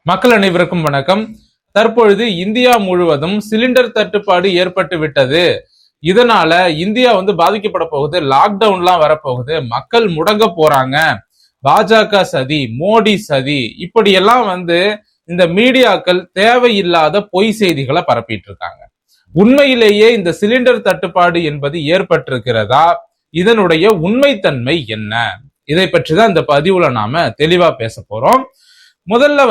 மக்கள் அனைவருக்கும் வணக்கம். தற்பொழுது இந்தியா முழுவதும் சிலிண்டர் தட்டுப்பாடு ஏற்பட்டு விட்டது. இதனால இந்தியா பாதிக்கப்பட போகுது, லாக்டவுன்லாம் வரப்போகுது, மக்கள் முடங்க போறாங்க, பாஜக சதி, மோடி சதி, இப்படியெல்லாம் இந்த மீடியாக்கள் தேவையில்லாத பொய் செய்திகளை பரப்பிட்டு இருக்காங்க. உண்மையிலேயே இந்த சிலிண்டர் தட்டுப்பாடு என்பது ஏற்பட்டிருக்கிறதா? இதனுடைய உண்மைத்தன்மை என்ன? இதை பற்றி தான் இந்த பதிவுல நாம தெளிவா பேச போறோம். முதல்ல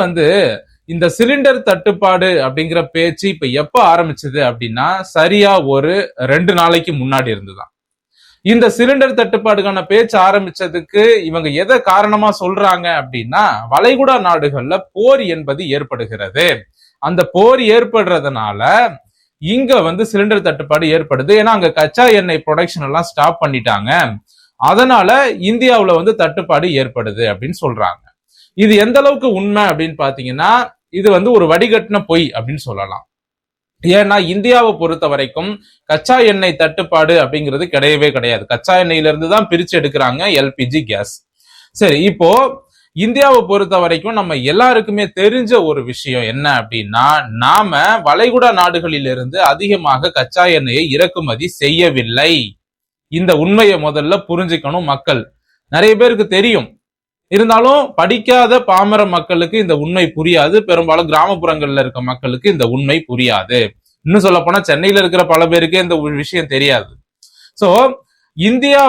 இந்த சிலிண்டர் தட்டுப்பாடு அப்படிங்கிற பேச்சு இப்ப எப்ப ஆரம்பிச்சது அப்படின்னா சரியா ஒரு 2 நாளைக்கு முன்னாடி இருந்துதான். இந்த சிலிண்டர் தட்டுப்பாடுக்கான பேச்சு ஆரம்பிச்சதுக்கு இவங்க எதை காரணமா சொல்றாங்க அப்படின்னா, வளைகுடா நாடுகள்ல போர் என்பது ஏற்படுகிறது. அந்த போர் ஏற்படுறதுனால இங்க சிலிண்டர் தட்டுப்பாடு ஏற்படுது. ஏன்னா அங்க கச்சா எண்ணெய் ப்ரொடக்ஷன் எல்லாம் ஸ்டாப் பண்ணிட்டாங்க. அதனால இந்தியாவுல தட்டுப்பாடு ஏற்படுது அப்படின்னு சொல்றாங்க. இது எந்த அளவுக்கு உண்மை அப்படின்னு பாத்தீங்கன்னா, இது ஒரு வடிகட்டின பொய் அப்படின்னு சொல்லலாம். ஏன்னா இந்தியாவை பொறுத்த வரைக்கும் கச்சா எண்ணெய் தட்டுப்பாடு அப்படிங்கிறது கிடையவே கிடையாது. கச்சா எண்ணெயில இருந்து தான் பிரிச்சு எடுக்கிறாங்க எல்பிஜி கேஸ். சரி, இப்போ இந்தியாவை பொறுத்த வரைக்கும் நம்ம எல்லாருக்குமே தெரிஞ்ச ஒரு விஷயம் என்ன அப்படின்னா, நாம வளைகுடா நாடுகளிலிருந்து அதிகமாக கச்சா எண்ணெயை இறக்குமதி செய்யவில்லை. இந்த உண்மையை முதல்ல புரிஞ்சுக்கணும் மக்கள். நிறைய பேருக்கு தெரியும், இருந்தாலும் படிக்காத பாமர மக்களுக்கு இந்த உண்மை புரியாது. பெரும்பாலும் கிராமப்புறங்கள்ல இருக்க மக்களுக்கு இந்த உண்மை புரியாது. இன்னும் சொல்ல போனா சென்னையில இருக்கிற பல பேருக்கு இந்த விஷயம் தெரியாது. சோ இந்தியா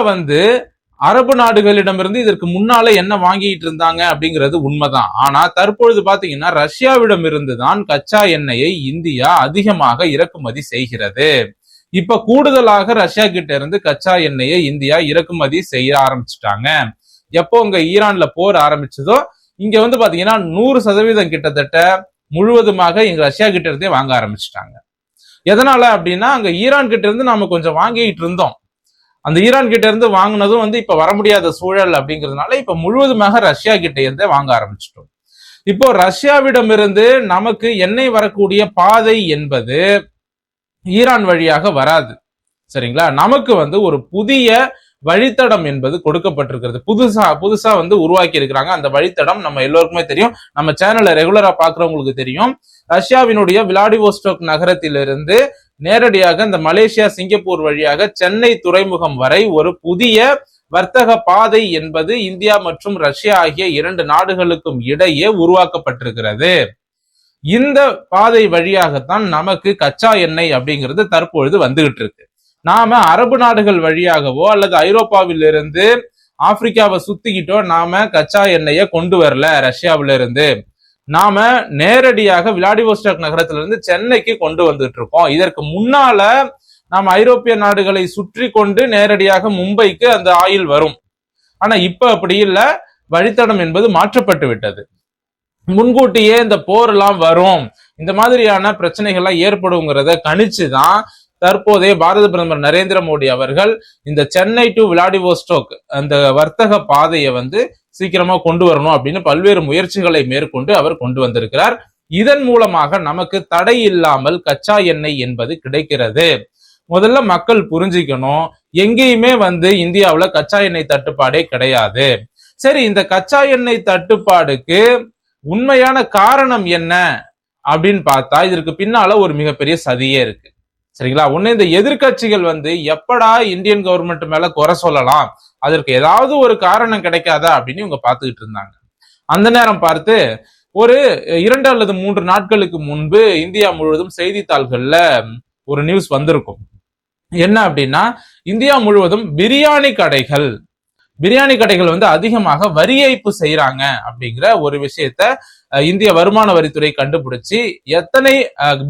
அரபு நாடுகளிடமிருந்து இதற்கு முன்னால என்ன வாங்கிட்டு இருந்தாங்க அப்படிங்கிறது உண்மைதான். ஆனா தற்பொழுது பாத்தீங்கன்னா ரஷ்யாவிடம் இருந்துதான் கச்சா எண்ணெயை இந்தியா அதிகமாக இறக்குமதி செய்கிறது. இப்ப கூடுதலாக ரஷ்யா கிட்ட இருந்து கச்சா எண்ணெயை இந்தியா இறக்குமதி செய்ய ஆரம்பிச்சுட்டாங்க. எப்போ இங்க ஈரான்ல போர் ஆரம்பிச்சதோ இங்க பாத்தீங்கன்னா 100% கிட்டத்தட்ட முழுவதுமாக இங்க ரஷ்யா கிட்ட இருந்தே வாங்க ஆரம்பிச்சுட்டாங்க. எதனால அப்படின்னா, அங்க ஈரான் கிட்ட இருந்து நாம கொஞ்சம் வாங்கிட்டு இருந்தோம். அந்த ஈரான் கிட்ட இருந்து வாங்கினதும் இப்ப வர முடியாத சூழல் அப்படிங்கிறதுனால இப்ப முழுவதுமாக ரஷ்யா கிட்ட இருந்தே வாங்க ஆரம்பிச்சிட்டோம். இப்போ ரஷ்யாவிடம் இருந்து நமக்கு எண்ணெய் வரக்கூடிய பாதை என்பது ஈரான் வழியாக வராது. சரிங்களா? நமக்கு ஒரு புதிய வழித்தடம் என்பது கொடுக்கப்பட்டிருக்கிறது. புதுசா உருவாக்கி இருக்கிறாங்க. அந்த வழித்தடம் நம்ம எல்லோருக்குமே தெரியும். நம்ம சேனலை ரெகுலரா பாக்குறவங்களுக்கு தெரியும். ரஷ்யாவினுடைய விளாடிவோஸ்டோக் நகரத்திலிருந்து நேரடியாக இந்த மலேசியா, சிங்கப்பூர் வழியாக சென்னை துறைமுகம் வரை ஒரு புதிய வர்த்தக பாதை என்பது இந்தியா மற்றும் ரஷ்யா ஆகிய 2 நாடுகளுக்கும் இடையே உருவாக்கப்பட்டிருக்கிறது. இந்த பாதை வழியாகத்தான் நமக்கு கச்சா எண்ணெய் அப்படிங்கிறது தற்பொழுது வந்துகிட்டு இருக்கு. நாம அரபு நாடுகள் வழியாகவோ அல்லது ஐரோப்பாவில் இருந்து ஆப்பிரிக்காவை சுத்திக்கிட்டோ நாம கச்சா எண்ணெயை கொண்டு வரல. ரஷ்யாவில இருந்து நாம நேரடியாக விளாடிவோஸ்டாக் நகரத்திலிருந்து சென்னைக்கு கொண்டு வந்துட்டு இருக்கோம். இதற்கு முன்னால நாம ஐரோப்பிய நாடுகளை சுற்றி கொண்டு நேரடியாக மும்பைக்கு அந்த ஆயில் வரும். ஆனா இப்ப அப்படி இல்ல, வழித்தடம் என்பது மாற்றப்பட்டு விட்டது. முன்கூட்டியே இந்த போர் எல்லாம் வரும், இந்த மாதிரியான பிரச்சனைகள்லாம் ஏற்படுங்கிறத கணிச்சுதான் தற்போதைய பாரத பிரதமர் நரேந்திர மோடி அவர்கள் இந்த சென்னை டு விளாடிவோஸ்டோக் அந்த வர்த்தக பாதையை சீக்கிரமா கொண்டு வரணும் அப்படின்னு பல்வேறு முயற்சிகளை மேற்கொண்டு அவர் கொண்டு வந்திருக்கிறார். இதன் மூலமாக நமக்கு தடை இல்லாமல் கச்சா எண்ணெய் என்பது கிடைக்கிறது. முதல்ல மக்கள் புரிஞ்சுக்கணும், எங்கேயுமே இந்தியாவுல கச்சா எண்ணெய் தட்டுப்பாடே கிடையாது. சரி, இந்த கச்சா எண்ணெய் தட்டுப்பாடுக்கு உண்மையான காரணம் என்ன அப்படின்னு பார்த்தா, இதற்கு பின்னால ஒரு மிகப்பெரிய சதியே இருக்கு. சரிங்களா? ஒண்ணு, இந்த எதிர்கட்சிகள் எப்படா இந்தியன் கவர்மெண்ட் மேல குறை சொல்லலாம், அதற்கு ஏதாவது ஒரு காரணம் கிடைக்காதா அப்படின்னு இவங்க பார்த்துக்கிட்டு இருந்தாங்க. அந்த நேரம் பார்த்து ஒரு 2 அல்லது 3 நாட்களுக்கு முன்பு இந்தியா முழுவதும் செய்தித்தாள்கள்ல ஒரு நியூஸ் வந்திருக்கும். என்ன அப்படின்னா, இந்தியா முழுவதும் பிரியாணி கடைகள் அதிகமாக வரி ஏய்ப்பு செய்யறாங்க அப்படிங்கிற ஒரு விஷயத்த இந்திய வருமான வரித்துறை கண்டுபிடிச்சு எத்தனை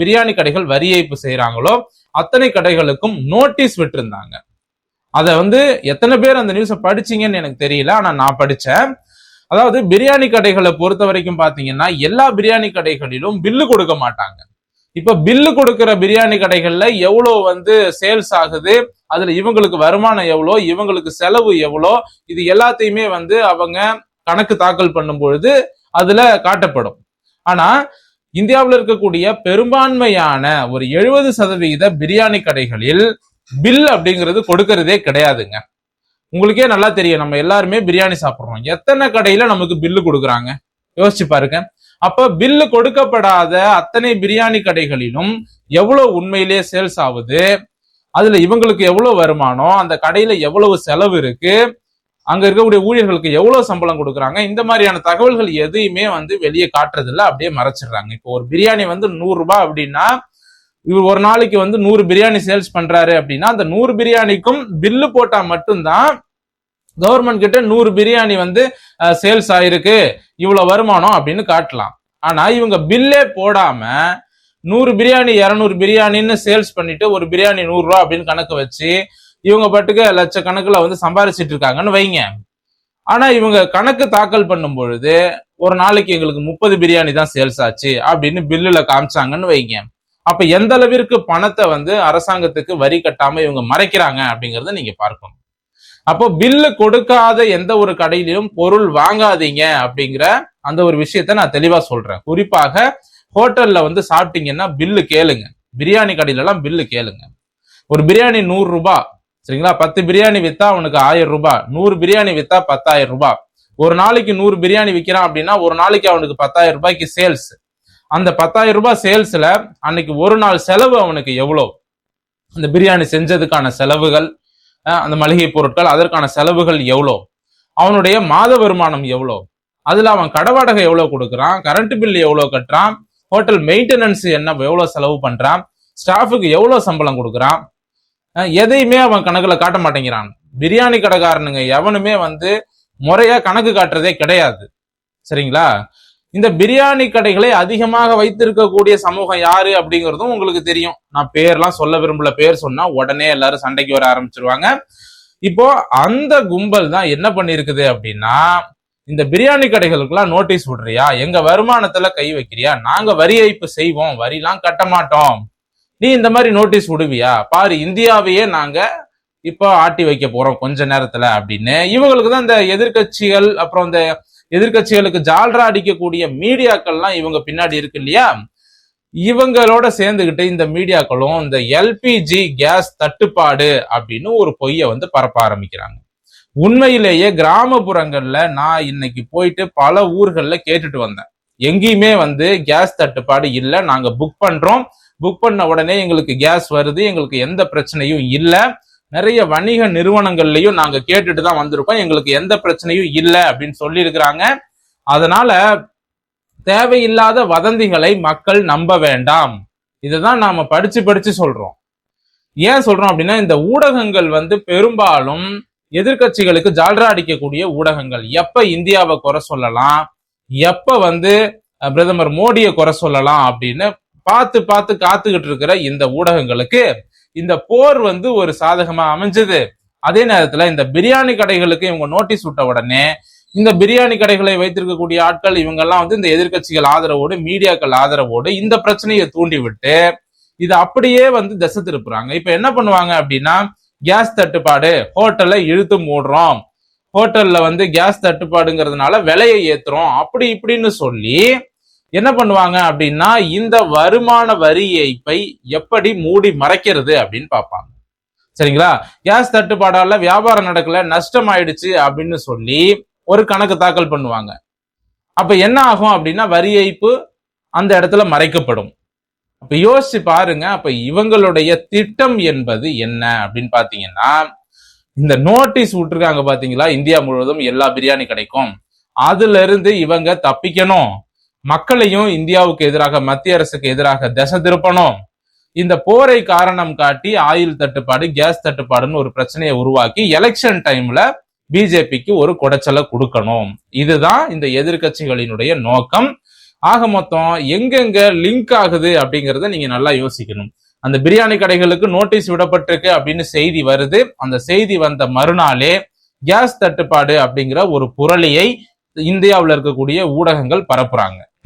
பிரியாணி கடைகள் வரி ஏய்ப்பு செய்யறாங்களோ அத்தனை கடைகளுக்கும் நோட்டீஸ் விட்டிருந்தாங்க. அத எத்தனை பேர் அந்த நியூஸை படிச்சீங்கன்னு எனக்கு தெரியல, ஆனா நான் படிச்சேன். அதாவது பிரியாணி கடைகளை பொறுத்த வரைக்கும் பாத்தீங்கன்னா எல்லா பிரியாணி கடைகளிலும் பில்லு கொடுக்க மாட்டாங்க. இப்ப பில்லு கொடுக்கிற பிரியாணி கடைகள்ல எவ்வளவு சேல்ஸ் ஆகுது, அதுல இவங்களுக்கு வருமானம் எவ்வளோ, இவங்களுக்கு செலவு எவ்வளோ, இது எல்லாத்தையுமே அவங்க கணக்கு தாக்கல் பண்ணும் பொழுது அதுல காட்டப்படும். ஆனா இந்தியாவில் இருக்கக்கூடிய பெரும்பான்மையான ஒரு 70% பிரியாணி கடைகளில் பில் அப்படிங்கிறது கொடுக்கறதே கிடையாதுங்க. உங்களுக்கே நல்லா தெரியும், நம்ம எல்லாருமே பிரியாணி சாப்பிடுறோம், எத்தனை கடையில நமக்கு பில்லு கொடுக்குறாங்க யோசிச்சு பாருங்க. அப்ப பில்லு கொடுக்கப்படாத அத்தனை பிரியாணி கடைகளிலும் எவ்வளவு உண்மையிலேயே சேல்ஸ் ஆகுது, அதுல இவங்களுக்கு எவ்வளவு வருமானம், அந்த கடையில எவ்வளவு செலவு இருக்கு, அங்க இருக்கக்கூடிய ஊழியர்களுக்கு எவ்வளவு சம்பளம் கொடுக்குறாங்க, இந்த மாதிரியான தகவல்கள் எதையுமே வெளியே காட்டுறது இல்ல, அப்படியே மறைச்சிடுறாங்க. இப்போ ஒரு பிரியாணி 100 ரூபாய் அப்படின்னா, இவர் ஒரு நாளைக்கு 100 பிரியாணி சேல்ஸ் பண்றாரு அப்படின்னா, அந்த 100 பிரியாணிக்கும் பில்லு போட்டா மட்டும்தான் கவர்மெண்ட் கிட்ட 100 பிரியாணி சேல்ஸ் ஆயிருக்கு, இவ்வளவு வருமானம் அப்படின்னு காட்டலாம். ஆனா இவங்க பில்லே போடாம 100 பிரியாணி 200 பிரியாணின்னு சேல்ஸ் பண்ணிட்டு ஒரு பிரியாணி 100 ரூபாய் அப்படின்னு கணக்கு வச்சு இவங்க பாட்டுக்கு லட்சக்கணக்குல சம்பாரிச்சிட்டு இருக்காங்கன்னு வைங்க. ஆனா இவங்க கணக்கு தாக்கல் பண்ணும் பொழுது ஒரு நாளைக்கு எங்களுக்கு 30 பிரியாணி தான் சேல்ஸ் ஆச்சு அப்படின்னு பில்லுல காமிச்சாங்கன்னு வைங்க. அப்ப எந்த அளவிற்கு பணத்தை அரசாங்கத்துக்கு வரி கட்டாம இவங்க மறைக்கிறாங்க அப்படிங்கறத நீங்க பார்க்கணும். அப்போ பில்லு கொடுக்காத எந்த ஒரு கடையிலும் பொருள் வாங்காதீங்க அப்படிங்கிற அந்த ஒரு விஷயத்த நான் தெளிவா சொல்றேன். குறிப்பாக ஹோட்டல்ல சாப்பிட்டீங்கன்னா பில்லு கேளுங்க. பிரியாணி கடையில எல்லாம் பில்லு கேளுங்க. ஒரு பிரியாணி 100 ரூபாய், சரிங்களா? 10 பிரியாணி வித்தா அவனுக்கு 1000 ரூபாய், 100 பிரியாணி வித்தா 10,000 ரூபாய். ஒரு நாளைக்கு 100 பிரியாணி விற்கிறான் அப்படின்னா ஒரு நாளைக்கு அவனுக்கு 10,000 ரூபாய்க்கு சேல்ஸ். அந்த 10,000 ரூபாய் சேல்ஸ்ல அன்னைக்கு ஒரு நாள் செலவு அவனுக்கு எவ்வளவு, அந்த பிரியாணி செஞ்சதுக்கான செலவுகள், அந்த மளிகை பொருட்கள் அதற்கான செலவுகள் எவ்வளோ, அவனுடைய மாத வருமானம் எவ்வளோ, அதுல அவன் கடவாடகை எவ்வளவு கொடுக்குறான், கரண்ட் பில் எவ்வளவு கட்டுறான், ஹோட்டல் மெயின்டெனன்ஸ் எவ்வளவு செலவு பண்றான், ஸ்டாஃபுக்கு எவ்வளவு சம்பளம் கொடுக்குறான், எதையுமே அவன் கணக்குல காட்ட மாட்டேங்கிறான். பிரியாணி கடைக்காரனுங்க எவனுமே முறையா கணக்கு காட்டுறதே கிடையாது, சரிங்களா? இந்த பிரியாணி கடைகளை அதிகமாக வைத்திருக்கக்கூடிய சமூகம் யாரு அப்படிங்கிறதும் உங்களுக்கு தெரியும். நான் பேர்லாம் சொல்ல விரும்பல, பேர் சொன்னா உடனே எல்லாரும் சண்டைக்கு வர ஆரம்பிச்சிருவாங்க. இப்போ அந்த கும்பல் தான் என்ன பண்ணிருக்குது அப்படின்னா, இந்த பிரியாணி கடைகளுக்கெல்லாம் நோட்டீஸ் விடுறியா, எங்க வருமானத்துல கை வைக்கிறியா, நாங்க வரி ஏய்ப்பு செய்வோம், வரிலாம் கட்ட மாட்டோம், நீ இந்த மாதிரி நோட்டீஸ் விடுவியா, பாரு இந்தியாவையே நாங்க இப்போ ஆட்டி வைக்க போறோம் கொஞ்ச நேரத்துல அப்படின்னு இவங்களுக்கு தான் இந்த எதிர்கட்சிகள், அப்புறம் இந்த எதிர்கட்சிகளுக்கு ஜால்ரா அடிக்கக்கூடிய மீடியாக்கள்லாம் இவங்க பின்னாடி இருக்கு இல்லையா, இவங்களோட சேர்ந்துகிட்டு இந்த மீடியாக்களும் இந்த எல்பிஜி கேஸ் தட்டுப்பாடு அப்படின்னு ஒரு பொய்யை பரப்ப ஆரம்பிக்கிறாங்க. உண்மையிலேயே கிராமப்புறங்கள்ல நான் இன்னைக்கு போயிட்டு பல ஊர்கள்ல கேட்டுட்டு வந்தேன். எங்கேயுமே கேஸ் தட்டுப்பாடு இல்லை, நாங்க புக் பண்றோம், புக் பண்ண உடனே எங்களுக்கு கேஸ் வருது, எங்களுக்கு எந்த பிரச்சனையும் இல்லை, நிறைய வணிக நிறுவனங்கள்லயும் நாங்க கேட்டுட்டு தான் வந்திருக்கோம், எங்களுக்கு எந்த பிரச்சனையும் இல்லை அப்படின்னு சொல்லி இருக்கிறாங்க. அதனால தேவையில்லாத வதந்திகளை மக்கள் நம்ப வேண்டாம். இதுதான் நாம படிச்சு சொல்றோம். ஏன் சொல்றோம் அப்படின்னா, இந்த ஊடகங்கள் பெரும்பாலும் எதிர்கட்சிகளுக்கு ஜால்ரா அடிக்கக்கூடிய ஊடகங்கள். எப்ப இந்தியாவை குறை சொல்லலாம், எப்ப பிரதமர் மோடியை குறை சொல்லலாம் அப்படின்னு பார்த்து காத்துக்கிட்டு இருக்கிற இந்த ஊடகங்களுக்கு இந்த போர் ஒரு சாதகமா அமைஞ்சது. அதே நேரத்துல இந்த பிரியாணி கடைகளுக்கு இவங்க நோட்டீஸ் விட்ட உடனே இந்த பிரியாணி கடைகளை வைத்திருக்கக்கூடிய ஆட்கள் இவங்க எல்லாம் இந்த எதிர்கட்சிகள் ஆதரவோடு, மீடியாக்கள் ஆதரவோடு இந்த பிரச்சனையை தூண்டி விட்டு இது அப்படியே திசை திருப்புறாங்க. இப்ப என்ன பண்ணுவாங்க அப்படின்னா, கேஸ் தட்டுப்பாடு, ஹோட்டல்ல இழுத்து மூடுறோம், ஹோட்டல்ல கேஸ் தட்டுப்பாடுங்கிறதுனால விலையை ஏத்துறோம், அப்படி இப்படின்னு சொல்லி என்ன பண்ணுவாங்க அப்படின்னா, இந்த வருமான வரி ஏய்ப்பை எப்படி மூடி மறைக்கிறது அப்படின்னு பார்ப்பாங்க, சரிங்களா? கேஸ் தட்டுப்பாடால வியாபாரம் நடக்கல, நஷ்டம் ஆயிடுச்சு அப்படின்னு சொல்லி ஒரு கணக்கு தாக்கல் பண்ணுவாங்க. அப்ப என்ன ஆகும் அப்படின்னா, வரி ஏய்ப்பு அந்த இடத்துல மறைக்கப்படும். அப்ப யோசிச்சு பாருங்க, அப்ப இவங்களுடைய திட்டம் என்பது என்ன அப்படின்னு பாத்தீங்கன்னா, இந்த நோட்டீஸ் விட்டுருக்காங்க பாத்தீங்களா, இந்தியா முழுவதும் எல்லா பிரியாணி கடைக்கும், அதுல இருந்து இவங்க தப்பிக்கணும், மக்களையும் இந்தியாவுக்கு எதிராக, மத்திய அரசுக்கு எதிராக திசை திருப்பணும், இந்த போரை காரணம் காட்டி ஆயில் தட்டுப்பாடு, கேஸ் தட்டுப்பாடுன்னு ஒரு பிரச்சனையை உருவாக்கி எலெக்ஷன் டைம்ல பிஜேபிக்கு ஒரு குடைச்சலை கொடுக்கணும். இதுதான் இந்த எதிர்கட்சிகளினுடைய நோக்கம். ஆக மொத்தம் எங்கெங்க லிங்க் ஆகுது அப்படிங்கறத நீங்க நல்லா யோசிக்கணும். அந்த பிரியாணி கடைகளுக்கு நோட்டீஸ் விடப்பட்டிருக்கு அப்படின்னு செய்தி வருது, அந்த செய்தி வந்த மறுநாளே கேஸ் தட்டுப்பாடு அப்படிங்கிற ஒரு புரளியை இந்தியாவில் இருக்கக்கூடிய ஊடகங்கள் பரப்புறாங்க.